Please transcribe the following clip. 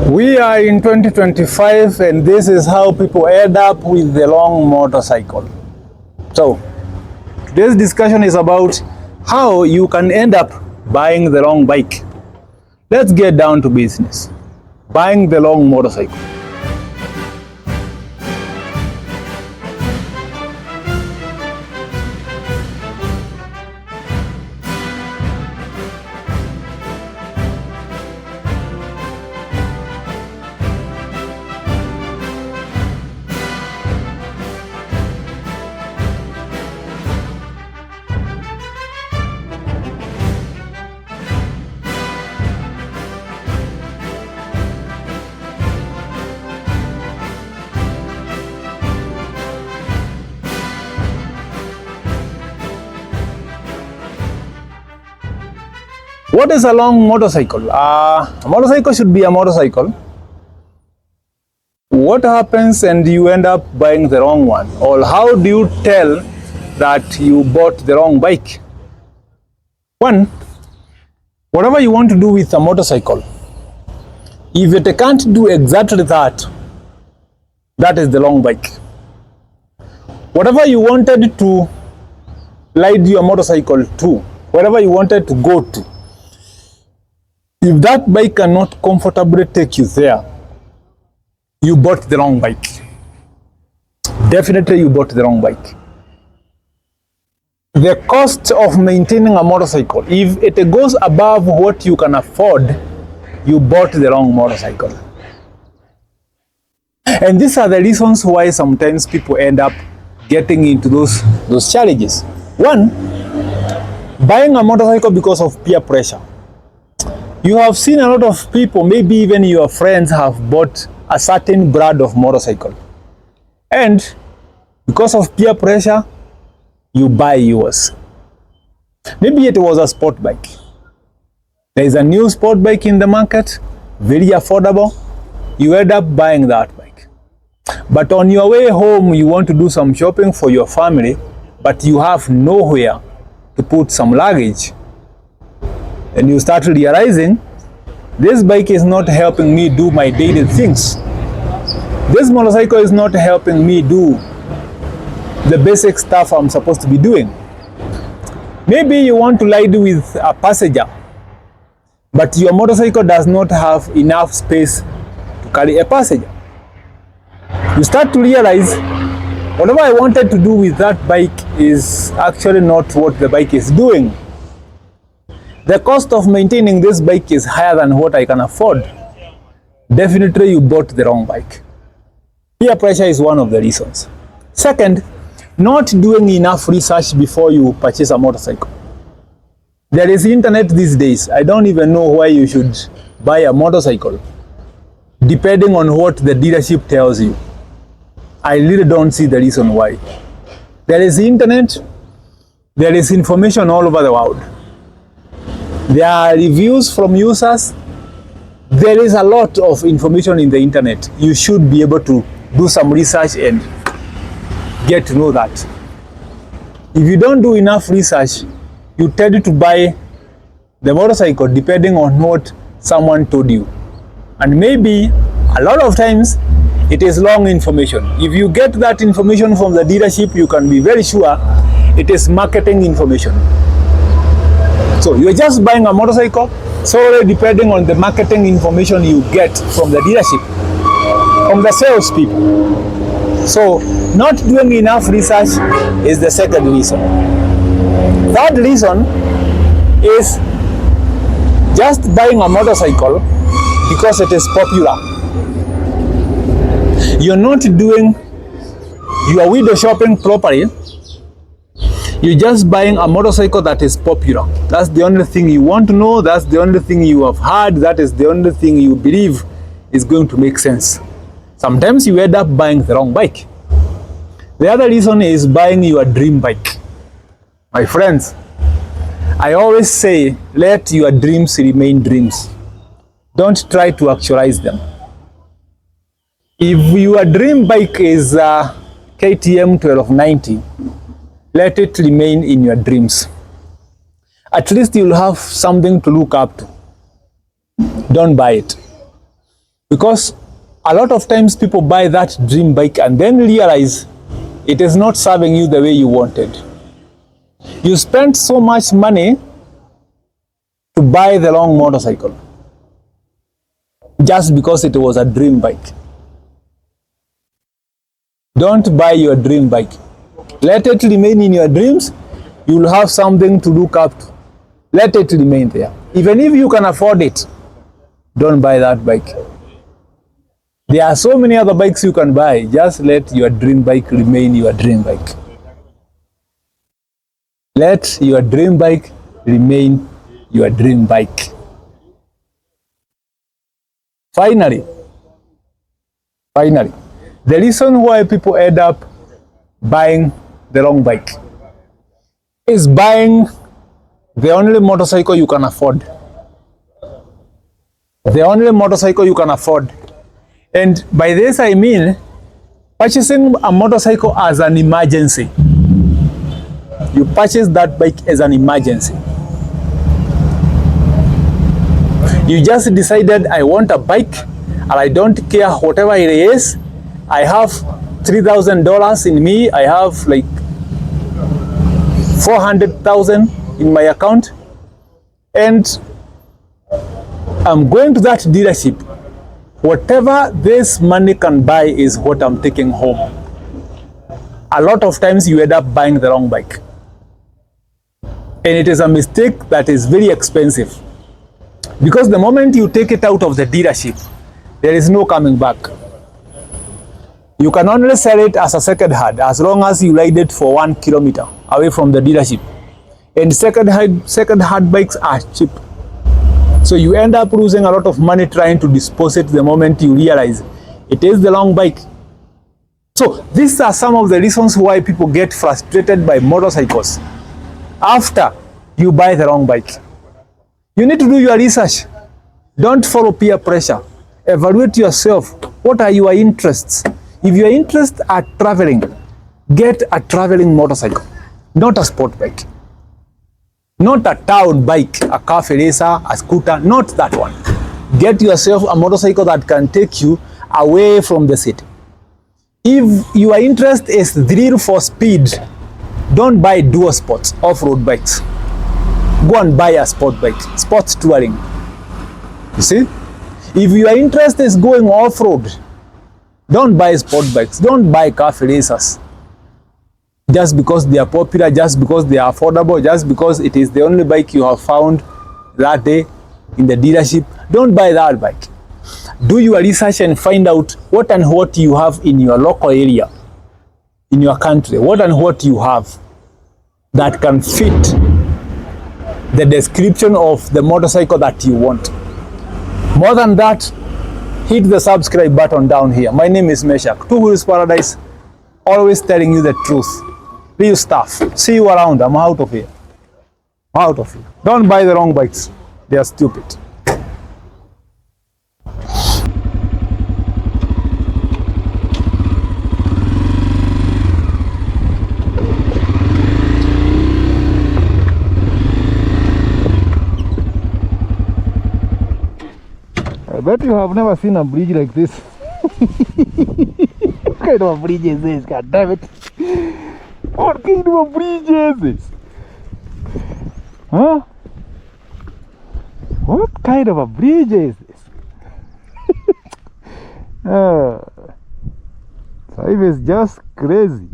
We are in 2025 and this is how people end up with the long motorcycle. So, today's discussion is about how you can end up buying the wrong bike. Let's get down to business. Buying the wrong motorcycle. What is a long motorcycle? A motorcycle should be a motorcycle. What happens and you end up buying the wrong one? Or how do you tell that you bought the wrong bike? One, whatever you want to do with a motorcycle, if it can't do exactly that, that is the wrong bike. Whatever you wanted to ride your motorcycle to, wherever you wanted to go to, if that bike cannot comfortably take you there, you bought the wrong bike. Definitely you bought the wrong bike. The cost of maintaining a motorcycle, if it goes above what you can afford, you bought the wrong motorcycle. And these are the reasons why sometimes people end up getting into those challenges. One, buying a motorcycle because of peer pressure. You have seen a lot of people, maybe even your friends, have bought a certain brand of motorcycle. And because of peer pressure, you buy yours. Maybe it was a sport bike. There is a new sport bike in the market, very affordable. You end up buying that bike. But on your way home, you want to do some shopping for your family, but you have nowhere to put some luggage. And you start realizing, this bike is not helping me do my daily things. This motorcycle is not helping me do the basic stuff I'm supposed to be doing. Maybe you want to ride with a passenger, but your motorcycle does not have enough space to carry a passenger. You start to realize, whatever I wanted to do with that bike is actually not what the bike is doing. The cost of maintaining this bike is higher than what I can afford. Definitely you bought the wrong bike. Peer pressure is one of the reasons. Second, not doing enough research before you purchase a motorcycle. There is internet these days. I don't even know why you should buy a motorcycle, depending on what the dealership tells you. I really don't see the reason why. There is internet, there is information all over the world. There are reviews from users. There is a lot of information in the internet. You should be able to do some research and get to know that. If you don't do enough research, you tend to buy the motorcycle depending on what someone told you. And maybe a lot of times it is wrong information. If you get that information from the dealership, you can be very sure it is marketing information. So you're just buying a motorcycle solely depending on the marketing information you get from the dealership, from the salespeople. So not doing enough research is the second reason. Third reason is just buying a motorcycle because it is popular. You're not doing your window shopping properly. You're just buying a motorcycle that is popular. That's the only thing you want to know. That's the only thing you have heard. That is the only thing you believe is going to make sense. Sometimes you end up buying the wrong bike. The other reason is buying your dream bike. My friends, I always say, let your dreams remain dreams. Don't try to actualize them. If your dream bike is a KTM 1290, let it remain in your dreams. At least you'll have something to look up to. Don't buy it. Because a lot of times people buy that dream bike and then realize it is not serving you the way you wanted. You spent so much money to buy the wrong motorcycle just because it was a dream bike. Don't buy your dream bike. Let it remain in your dreams. You will have something to look up to. Let it remain there. Even if you can afford it, don't buy that bike. There are so many other bikes you can buy. Just let your dream bike remain your dream bike. Let your dream bike remain your dream bike. Finally, the reason why people end up buying the wrong bike is buying the only motorcycle you can afford. The only motorcycle you can afford. And by this I mean purchasing a motorcycle as an emergency. You purchase that bike as an emergency. You just decided, I want a bike and I don't care whatever it is. I have $3,000 in me. I have like 400,000 in my account. And I'm going to that dealership. Whatever this money can buy is what I'm taking home. A lot of times you end up buying the wrong bike. And it is a mistake that is very expensive. Because the moment you take it out of the dealership, there is no coming back. You can only sell it as a second hand as long as you ride it for 1 kilometer away from the dealership. And second hand bikes are cheap. So you end up losing a lot of money trying to dispose it the moment you realize it is the wrong bike. So these are some of the reasons why people get frustrated by motorcycles after you buy the wrong bike. You need to do your research. Don't follow peer pressure. Evaluate yourself. What are your interests? If your interests are traveling, get a traveling motorcycle, not a sport bike. Not a town bike, a cafe racer, a scooter, not that one. Get yourself a motorcycle that can take you away from the city. If your interest is thrill for speed, don't buy dual sports, off-road bikes. Go and buy a sport bike, sports touring. You see? If your interest is going off-road, don't buy sport bikes, don't buy cafe racers. Just because they are popular, just because they are affordable, just because it is the only bike you have found that day in the dealership, don't buy that bike. Do your research and find out what and what you have in your local area, in your country, what and what you have that can fit the description of the motorcycle that you want. More than that, hit the subscribe button down here. My name is Meshach, Two Wheels Paradise, always telling you the truth. Real stuff. See you around. I'm out of here. Out of here. Don't buy the wrong bikes. They are stupid. I bet you have never seen a bridge like this. What kind of a bridge is this? God damn it. What kind of a bridge is this? Huh? What kind of a bridge is this? Life is just crazy.